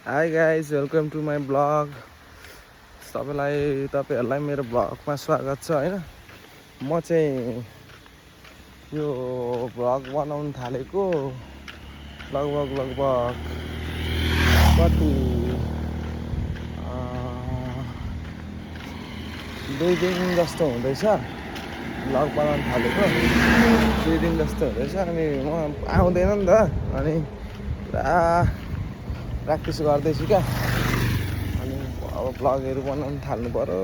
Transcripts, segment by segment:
High guys welcome to my blog. तपाईँहरूलाई मेरो ब्लगमा स्वागत छ होइन। म चाहिँ यो ब्लग बनाउनु थालेको लगभग कति 2 दिन जस्तो हुँदैछ। ब्लग बनाउनु थालेको 2 दिन जस्तो हुँदैछ। अनि म आउँदैन नि त, अनि पुरा प्र्याक्टिस गर्दैछु क्या। अनि अब ब्लगहरू बनाउनु थाल्नु पऱ्यो।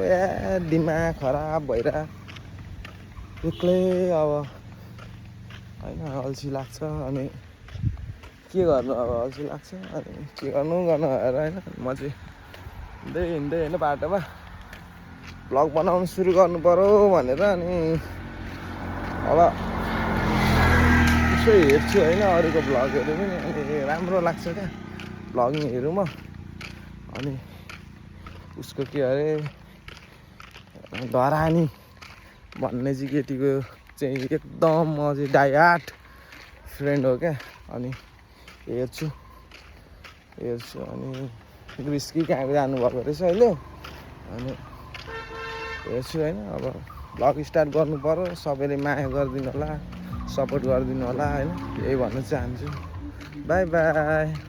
दिमाग खराब भएर एक्लै अब होइन, अल्छी लाग्छ। अनि के गर्नु, अब अल्छी लाग्छ। अनि के गर्नु भएर होइन, म चाहिँ हिँड्दै होइन बाटोमा ब्लग बनाउनु सुरु गर्नु पऱ्यो भनेर। अनि अब यसो हेर्छु होइन अरूको ब्लगहरू पनि, अनि राम्रो लाग्छ क्या ब्लगिङहरूमा। अनि उसको के अरे धरानी भन्ने चाहिँ केटीको चाहिँ एकदम म चाहिँ डाइहार्ट फ्रेन्ड हो क्या। अनि हेर्छु अनि रिस्की कहाँ जानुभएको रहेछ अहिले। अनि हेर्छु होइन, अब ब्लग स्टार्ट गर्नु पऱ्यो। सबैले माया गरिदिनु होला, सपोर्ट गरिदिनु होला होइन, यही भन्न चाहन्छु। By by.